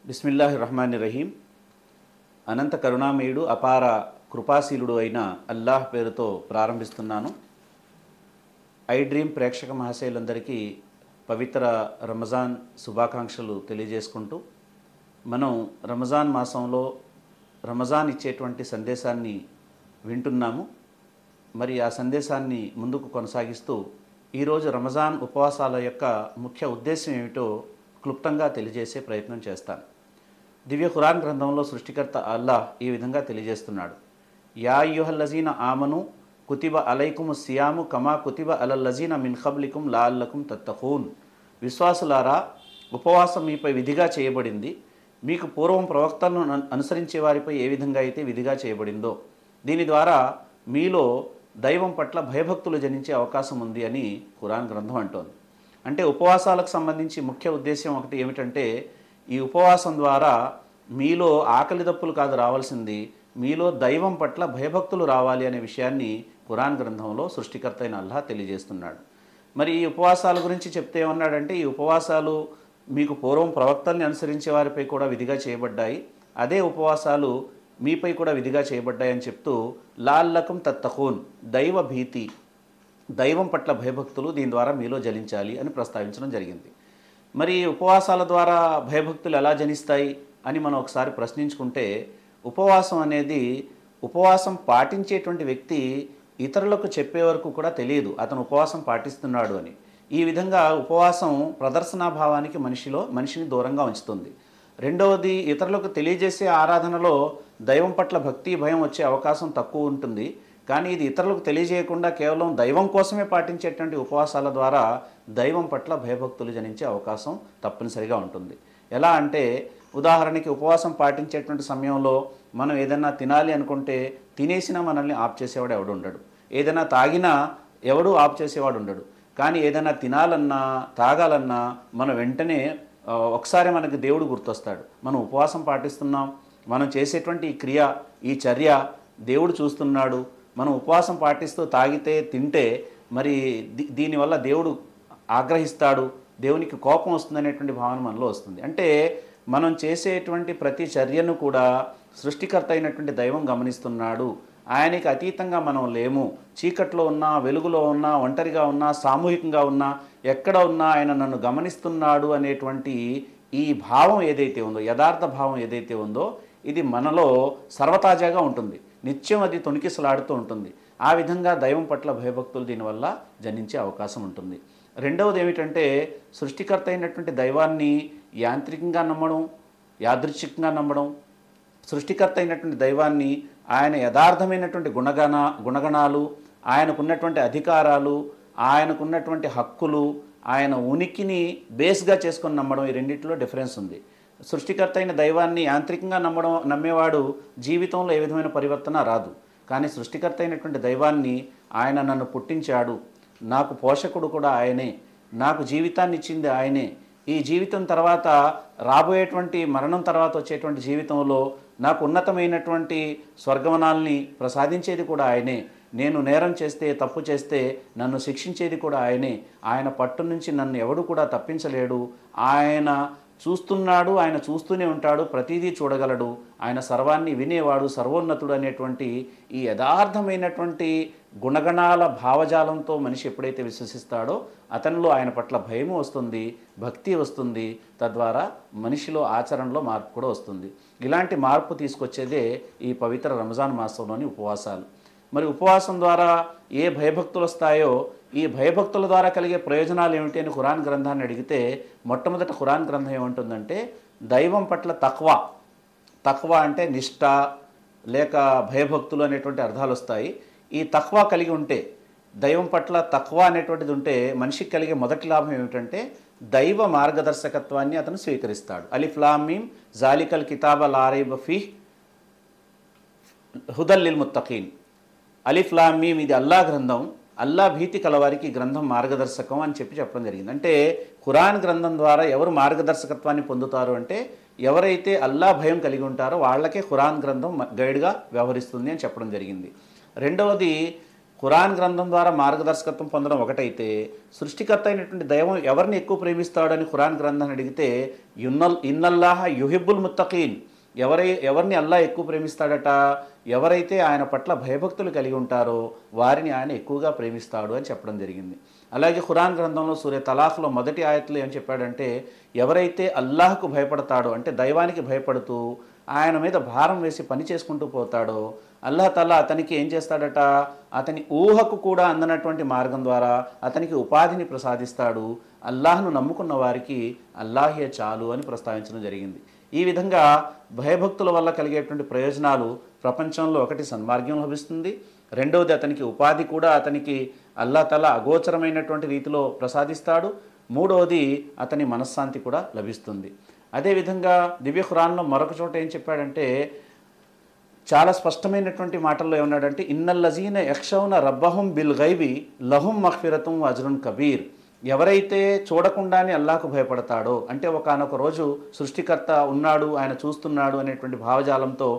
బిస్మిల్లాహిర్రహ్మానిర్రహీం. అనంత కరుణామయుడు అపార కృపాశీలుడు అయిన అల్లాహ్ పేరుతో ప్రారంభిస్తున్నాను. ఐ డ్రీమ్ ప్రేక్షక మహాశయులందరికీ పవిత్ర రంజాన్ శుభాకాంక్షలు తెలియజేసుకుంటూ, మనం రంజాన్ మాసంలో రంజాన్ ఇచ్చేటువంటి సందేశాన్ని వింటున్నాము. మరి ఆ సందేశాన్ని ముందుకు కొనసాగిస్తూ ఈరోజు రంజాన్ ఉపవాసాల యొక్క ముఖ్య ఉద్దేశం ఏమిటో క్లుప్తంగా తెలియజేసే ప్రయత్నం చేస్తాను. దివ్య ఖురాన్ గ్రంథంలో సృష్టికర్త అల్లాహ్ ఈ విధంగా తెలియజేస్తున్నాడు. యా అయ్యుహల్లజీన ఆమను కుతిబ అలైకుము సియాము కమా కుతిబ అలల్లజీన మిన్ ఖబ్లికుం లాల్లకుం తత్తఖూన్. విశ్వాసులారా, ఉపవాసం మీపై విధిగా చేయబడింది, మీకు పూర్వం ప్రవక్తలను అనుసరించే వారిపై ఏ విధంగా అయితే విధిగా చేయబడిందో, దీని ద్వారా మీలో దైవం పట్ల భయభక్తులు జనించే అవకాశం ఉంది అని ఖురాన్ గ్రంథం అంటోంది. అంటే ఉపవాసాలకు సంబంధించి ముఖ్య ఉద్దేశం ఒకటి ఏమిటంటే, ఈ ఉపవాసం ద్వారా మీలో ఆకలి దప్పులు కాదు రావాల్సింది, మీలో దైవం పట్ల భయభక్తులు రావాలి అనే విషయాన్ని ఖురాన్ గ్రంథంలో సృష్టికర్త అయిన అల్లాహ్ తెలియజేస్తున్నాడు. మరి ఈ ఉపవాసాల గురించి చెప్తే ఏమన్నాడంటే, ఈ ఉపవాసాలు మీకు పూర్వం ప్రవక్తల్ని అనుసరించే వారిపై కూడా విధిగా చేయబడ్డాయి, అదే ఉపవాసాలు మీపై కూడా విధిగా చేయబడ్డాయని చెప్తూ లాల్లకుం తత్తఖూన్, దైవ భీతి, దైవం పట్ల భయభక్తులు దీని ద్వారా మీలో జనించాలి అని ప్రస్తావించడం జరిగింది. మరి ఉపవాసాల ద్వారా భయభక్తులు ఎలా జనిస్తాయి అని మనం ఒకసారి ప్రశ్నించుకుంటే, ఉపవాసం అనేది, ఉపవాసం పాటించేటువంటి వ్యక్తి ఇతరులకు చెప్పే వరకు కూడా తెలియదు అతను ఉపవాసం పాటిస్తున్నాడు అని. ఈ విధంగా ఉపవాసం ప్రదర్శనాభావానికి మనిషిని దూరంగా ఉంచుతుంది. రెండవది, ఇతరులకు తెలియజేసే ఆరాధనలో దైవం పట్ల భక్తి భయం వచ్చే అవకాశం తక్కువ ఉంటుంది. కానీ ఇది ఇతరులకు తెలియజేయకుండా కేవలం దైవం కోసమే పాటించేటువంటి ఉపవాసాల ద్వారా దైవం పట్ల భయభక్తులు జనించే అవకాశం తప్పనిసరిగా ఉంటుంది. ఎలా అంటే, ఉదాహరణకి ఉపవాసం పాటించేటువంటి సమయంలో మనం ఏదైనా తినాలి అనుకుంటే తినేసినా మనల్ని ఆప్ చేసేవాడు ఎవడు ఉండడు, ఏదైనా తాగినా ఎవడు ఆప్ చేసేవాడు ఉండడు. కానీ ఏదైనా తినాలన్నా తాగాలన్నా మనం వెంటనే ఒకసారి మనకి దేవుడు గుర్తొస్తాడు. మనం ఉపవాసం పాటిస్తున్నాం, మనం చేసేటువంటి ఈ క్రియ, ఈ చర్య దేవుడు చూస్తున్నాడు. మనం ఉపవాసం పాటిస్తూ తాగితే తింటే మరి దీనివల్ల దేవుడు ఆగ్రహిస్తాడు, దేవునికి కోపం వస్తుందనేటువంటి భావన మనలో వస్తుంది. అంటే మనం చేసేటువంటి ప్రతి చర్యను కూడా సృష్టికర్త అయినటువంటి దైవం గమనిస్తున్నాడు. ఆయనకి అతీతంగా మనం లేము. చీకట్లో ఉన్నా, వెలుగులో ఉన్నా, ఒంటరిగా ఉన్నా, సామూహికంగా ఉన్నా, ఎక్కడ ఉన్నా ఆయన నన్ను గమనిస్తున్నాడు అనేటువంటి ఈ భావం ఏదైతే ఉందో, యథార్థ భావం ఏదైతే ఉందో, ఇది మనలో సర్వతాజాగా ఉంటుంది, నిత్యం అది తొణికిసలాడుతూ ఉంటుంది. ఆ విధంగా దైవం పట్ల భయభక్తులు దీనివల్ల జనించే అవకాశం ఉంటుంది. రెండవది ఏమిటంటే, సృష్టికర్త అయినటువంటి దైవాన్ని యాంత్రికంగా నమ్మడం, యాదృచ్ఛికంగా నమ్మడం. సృష్టికర్త అయినటువంటి దైవాన్ని ఆయన యథార్థమైనటువంటి గుణగణాలు, ఆయనకున్నటువంటి అధికారాలు, ఆయనకున్నటువంటి హక్కులు, ఆయన ఉనికిని బేస్గా చేసుకొని నమ్మడం, ఈ రెండింటిలో డిఫరెన్స్ ఉంది. సృష్టికర్త అయిన దైవాన్ని యాంత్రికంగా నమ్మేవాడు జీవితంలో ఏ విధమైన పరివర్తన రాదు. కానీ సృష్టికర్త అయినటువంటి దైవాన్ని, ఆయన నన్ను పుట్టించాడు, నాకు పోషకుడు కూడా ఆయనే, నాకు జీవితాన్ని ఇచ్చింది ఆయనే, ఈ జీవితం తర్వాత రాబోయేటువంటి మరణం తర్వాత వచ్చేటువంటి జీవితంలో నాకు ఉన్నతమైనటువంటి స్వర్గవనాల్ని ప్రసాదించేది కూడా ఆయనే, నేను నేరం చేస్తే, తప్పు చేస్తే నన్ను శిక్షించేది కూడా ఆయనే, ఆయన పట్టు నుంచి నన్ను ఎవడు కూడా తప్పించలేడు, ఆయన చూస్తున్నాడు, ఆయన చూస్తూనే ఉంటాడు, ప్రతిదీ చూడగలడు, ఆయన సర్వాన్ని వినేవాడు, సర్వోన్నతుడు అనేటువంటి ఈ యథార్థమైనటువంటి గుణగణాల భావజాలంతో మనిషి ఎప్పుడైతే విశ్వసిస్తాడో అతనిలో ఆయన పట్ల భయం వస్తుంది, భక్తి వస్తుంది, తద్వారా మనిషిలో ఆచరణలో మార్పు కూడా వస్తుంది. ఇలాంటి మార్పు తీసుకొచ్చేదే ఈ పవిత్ర రంజాన్ మాసంలోని ఉపవాసాలు. మరి ఉపవాసం ద్వారా ఏ భయభక్తులు వస్తాయో, ఈ భయభక్తుల ద్వారా కలిగే ప్రయోజనాలు ఏమిటి అని ఖురాన్ గ్రంథాన్ని అడిగితే, మొట్టమొదట ఖురాన్ గ్రంథం ఏమంటుందంటే, దైవం పట్ల తక్వా అంటే నిష్ఠ లేక భయభక్తులు అనేటువంటి అర్థాలు వస్తాయి. ఈ తక్వా కలిగి ఉంటే, దైవం పట్ల తక్వా అనేటువంటిది ఉంటే మనిషికి కలిగే మొదటి లాభం ఏమిటంటే, దైవ మార్గదర్శకత్వాన్ని అతను స్వీకరిస్తాడు. అలిఫ్ లామ్ మీమ్ జాలికల్ కితాబ లా రైబ ఫీహ్ హుదల్ లిల్ ముత్తఖీన్. అలిఫ్ లామ్ మీమ్, ఇది అల్లా గ్రంథం, అల్లా భీతి కలవారికి గ్రంథం మార్గదర్శకం అని చెప్పడం జరిగింది. అంటే ఖురాన్ గ్రంథం ద్వారా ఎవరు మార్గదర్శకత్వాన్ని పొందుతారు అంటే, ఎవరైతే అల్లా భయం కలిగి ఉంటారో వాళ్ళకే ఖురాన్ గ్రంథం గైడ్గా వ్యవహరిస్తుంది అని చెప్పడం జరిగింది. రెండవది, ఖురాన్ గ్రంథం ద్వారా మార్గదర్శకత్వం పొందడం ఒకటైతే, సృష్టికర్త అయినటువంటి దైవం ఎవరిని ఎక్కువ ప్రేమిస్తాడని ఖురాన్ గ్రంథాన్ని అడిగితే ఇన్నల్లాహ యుహిబ్బుల్ ముత్తకీన్, ఎవరిని అల్లా ఎక్కువ ప్రేమిస్తాడట, ఎవరైతే ఆయన పట్ల భయభక్తులు కలిగి ఉంటారో వారిని ఆయన ఎక్కువగా ప్రేమిస్తాడు అని చెప్పడం జరిగింది. అలాగే ఖురాన్ గ్రంథంలో సూర్య తలాఖ్లో మొదటి ఆయత్లో ఏం చెప్పాడంటే, ఎవరైతే అల్లాహ్కు భయపడతాడో, అంటే దైవానికి భయపడుతూ ఆయన మీద భారం వేసి పని చేసుకుంటూ పోతాడో, అల్లాహ్ తఆలా అతనికి ఏం చేస్తాడట, అతని ఊహకు కూడా అందనటువంటి మార్గం ద్వారా అతనికి ఉపాధిని ప్రసాదిస్తాడు. అల్లాహ్ను నమ్ముకున్న వారికి అల్లాహే చాలు అని ప్రస్తావించడం జరిగింది. ఈ విధంగా భయభక్తుల వల్ల కలిగేటువంటి ప్రయోజనాలు ప్రపంచంలో ఒకటి సన్మార్గం లభిస్తుంది, రెండవది అతనికి ఉపాధి కూడా అతనికి అల్లాహ్ తఆలా అగోచరమైనటువంటి రీతిలో ప్రసాదిస్తాడు, మూడవది అతని మనశ్శాంతి కూడా లభిస్తుంది. అదేవిధంగా దివ్య ఖురాన్లో మరొక చోట ఏం చెప్పాడంటే, చాలా స్పష్టమైనటువంటి మాటల్లో ఏమన్నాడంటే, ఇన్నల్లజీన యఖ్షౌన రబ్బహుం బిల్ గైబి లహుం మగ్ఫిరతుం అజ్రున్ కబీర్. ఎవరైతే చూడకుండానే అల్లాహకు భయపడతాడో, అంటే ఒకానొక రోజు సృష్టికర్త ఉన్నాడు, ఆయన చూస్తున్నాడు అనేటువంటి భావజాలంతో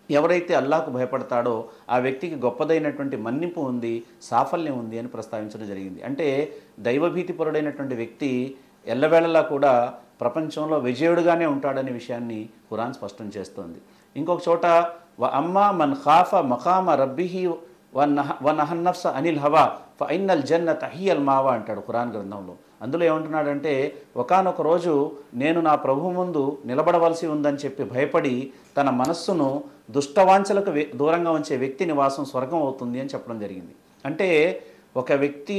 ఎవరైతే అల్లాహకు భయపడతాడో ఆ వ్యక్తికి గొప్పదైనటువంటి మన్నింపు ఉంది, సాఫల్యం ఉంది అని ప్రస్తావించడం జరిగింది. అంటే దైవభీతిపరుడైనటువంటి వ్యక్తి ఎల్లవేళలా కూడా ప్రపంచంలో విజయుడుగానే ఉంటాడనే విషయాన్ని ఖురాన్ స్పష్టం చేస్తోంది. ఇంకొక చోట వ అమ్మా మన్ ఖాఫ మఖామ రబ్బిహి వ నహన్నఫ్స అనిల్ హవా ఫైనల్ జన్నత హియల్ మావా అంటాడు ఖురాన్ గ్రంథంలో. అందులో ఏమంటున్నాడంటే, ఒకానొక రోజు నేను నా ప్రభు ముందు నిలబడవలసి ఉందని చెప్పి భయపడి తన మనస్సును దుష్టవాంఛలకు దూరంగా ఉంచే వ్యక్తి నివాసం స్వర్గం అవుతుంది అని చెప్పడం జరిగింది. అంటే ఒక వ్యక్తి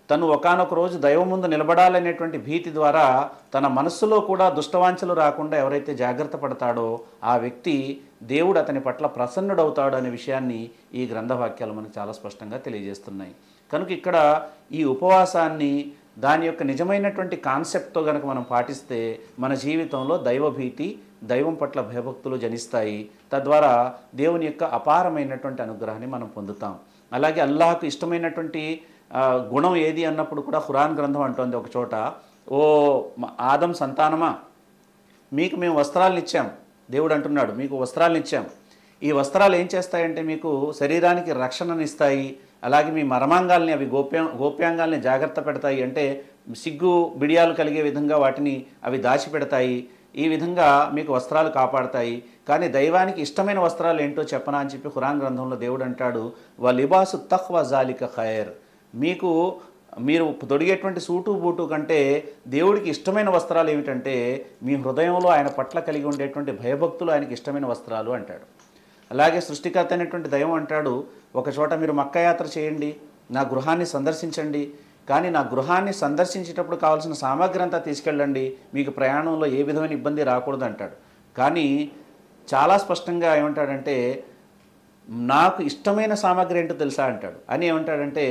తను ఒకానొక రోజు దైవం ముందు నిలబడాలనేటువంటి భీతి ద్వారా తన మనస్సులో కూడా దుష్టవాంఛలు రాకుండా ఎవరైతే జాగ్రత్త పడతాడో ఆ వ్యక్తి దేవుడు అతని పట్ల ప్రసన్నుడవుతాడు అనే విషయాన్ని ఈ గ్రంథవాక్యాలు మనకు చాలా స్పష్టంగా తెలియజేస్తున్నాయి. కనుక ఇక్కడ ఈ ఉపవాసాన్ని దాని యొక్క నిజమైనటువంటి కాన్సెప్ట్తో కనుక మనం పాటిస్తే మన జీవితంలో దైవభీతి, దైవం పట్ల భయభక్తులు జనిస్తాయి. తద్వారా దేవుని యొక్క అపారమైనటువంటి అనుగ్రహాన్ని మనం పొందుతాం. అలాగే అల్లాహకు ఇష్టమైనటువంటి గుణం ఏది అన్నప్పుడు కూడా ఖురాన్ గ్రంథం అంటోంది ఒక చోట, ఓ ఆదం సంతానమా, మీకు మేము వస్త్రాలను ఇచ్చాం. దేవుడు అంటున్నాడు, మీకు వస్త్రాలను ఇచ్చాం. ఈ వస్త్రాలు ఏం చేస్తాయంటే మీకు శరీరానికి రక్షణనిస్తాయి, అలాగే మీ మర్మాంగాల్ని, అవి గోప్యాంగాల్ని జాగ్రత్త పెడతాయి. అంటే సిగ్గు బిడియాలు కలిగే విధంగా వాటిని అవి దాచిపెడతాయి. ఈ విధంగా మీకు వస్త్రాలు కాపాడతాయి. కానీ దైవానికి ఇష్టమైన వస్త్రాలు ఏంటో చెప్పనా అని చెప్పి ఖురాన్ గ్రంథంలో దేవుడు అంటాడు, వ లిబాసు తఖ్వ జాలిక ఖైర్. మీరు తొడిగేటువంటి సూటు బూటు కంటే దేవుడికి ఇష్టమైన వస్త్రాలు ఏమిటంటే మీ హృదయంలో ఆయన పట్ల కలిగి ఉండేటువంటి భయభక్తులు ఆయనకి ఇష్టమైన వస్త్రాలు అంటాడు. అలాగే సృష్టికర్త అయినటువంటి దైవం అంటాడు, ఒక చోట మీరు మక్కా యాత్ర చేయండి, నా గృహాన్ని సందర్శించండి, కానీ నా గృహాన్ని సందర్శించేటప్పుడు కావాల్సిన సామాగ్రి అంతా తీసుకెళ్ళండి, మీకు ప్రయాణంలో ఏ విధమైన ఇబ్బంది రాకూడదు అంటాడు. కానీ చాలా స్పష్టంగా ఏమంటాడంటే, నాకు ఇష్టమైన సామాగ్రి ఏంటో తెలుసా అంటాడు. అని ఏమంటాడంటే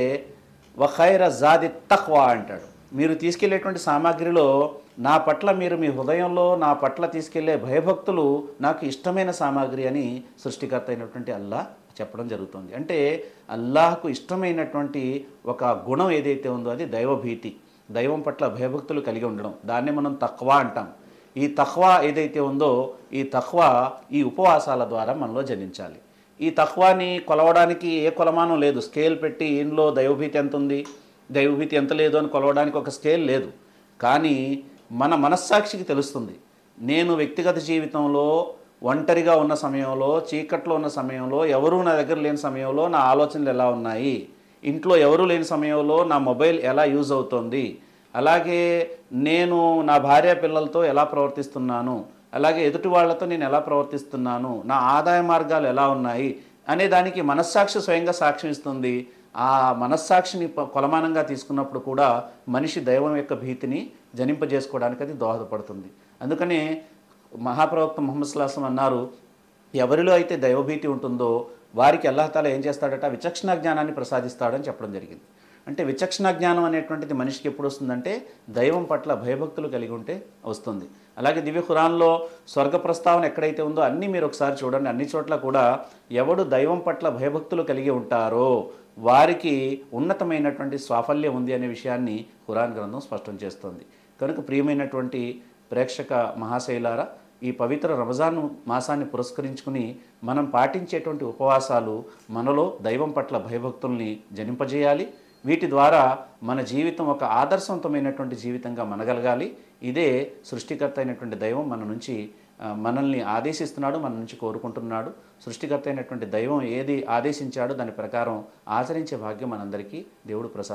వ ఖైర జాది తఖ్వా అంటాడు. మీరు తీసుకెళ్లేటువంటి సామాగ్రిలో నా పట్ల మీరు మీ హృదయంలో నా పట్ల తీసుకెళ్లే భయభక్తులు నాకు ఇష్టమైన సామాగ్రి అని సృష్టికర్త అయినటువంటి అల్లాహ్ చెప్పడం జరుగుతుంది. అంటే అల్లాహకు ఇష్టమైనటువంటి ఒక గుణం ఏదైతే ఉందో అది దైవభీతి, దైవం పట్ల భయభక్తులు కలిగి ఉండడం. దాన్నే మనం తఖ్వా అంటాం. ఈ తఖ్వా ఏదైతే ఉందో ఈ తఖ్వా ఈ ఉపవాసాల ద్వారా మనలో జనించాలి. ఈ తఖ్వాని కొలవడానికి ఏ కొలమానం లేదు. స్కేల్ పెట్టి ఇంట్లో దైవభీతి ఎంత ఉంది, దైవభీతి ఎంత లేదు అని కొలవడానికి ఒక స్కేల్ లేదు. కానీ మన మనస్సాక్షికి తెలుస్తుంది. నేను వ్యక్తిగత జీవితంలో ఒంటరిగా ఉన్న సమయంలో, చీకట్లో ఉన్న సమయంలో, ఎవరూ నా దగ్గర లేని సమయంలో నా ఆలోచనలు ఎలా ఉన్నాయి, ఇంట్లో ఎవరూ లేని సమయంలో నా మొబైల్ ఎలా యూజ్ అవుతుంది, అలాగే నేను నా భార్య పిల్లలతో ఎలా ప్రవర్తిస్తున్నాను, అలాగే ఎదుటి వాళ్లతో నేను ఎలా ప్రవర్తిస్తున్నాను, నా ఆదాయ మార్గాలు ఎలా ఉన్నాయి అనే దానికి మనస్సాక్షి స్వయంగా సాక్ష్యం ఇస్తుంది. ఆ మనస్సాక్షిని కొలమానంగా తీసుకున్నప్పుడు కూడా మనిషి దైవం యొక్క భీతిని జనింపజేసుకోవడానికి అది దోహదపడుతుంది. అందుకనే మహాప్రవక్త ముహమ్మద్ సల్లల్లాహు అలైహి వసల్లం అన్నారు, ఎవరిలో అయితే దైవభీతి ఉంటుందో వారికి అల్లాహ్ తాలా ఏం చేస్తాడట, విచక్షణ జ్ఞానాన్ని ప్రసాదిస్తాడని చెప్పడం జరిగింది. అంటే విచక్షణ జ్ఞానం అనేటువంటిది మనిషికి ఎప్పుడు వస్తుందంటే దైవం పట్ల భయభక్తులు కలిగి ఉంటే వస్తుంది. అలాగే దివ్య ఖురాన్లో స్వర్గ ప్రస్తావన ఎక్కడైతే ఉందో అన్నీ మీరు ఒకసారి చూడండి. అన్ని చోట్ల కూడా ఎవడు దైవం పట్ల భయభక్తులు కలిగి ఉంటారో వారికి ఉన్నతమైనటువంటి సాఫల్యం ఉంది అనే విషయాన్ని ఖురాన్ గ్రంథం స్పష్టం చేస్తుంది. కనుక ప్రియమైనటువంటి ప్రేక్షక మహాశైలారా, ఈ పవిత్ర రంజాన్ మాసాన్ని పురస్కరించుకుని మనం పాటించేటువంటి ఉపవాసాలు మనలో దైవం పట్ల భయభక్తుల్ని జనింపజేయాలి. వీటి ద్వారా మన జీవితం ఒక ఆదర్శవంతమైనటువంటి జీవితంగా మనగలగాలి. ఇదే సృష్టికర్త అయినటువంటి దైవం మన నుంచి మనల్ని ఆదేశిస్తున్నాడు, మన నుంచి కోరుకుంటున్నాడు. సృష్టికర్త అయినటువంటి దైవం ఏది ఆదేశించాడో దాని ప్రకారం ఆచరించే భాగ్యం మనందరికీ దేవుడు ప్రసాదించాడు.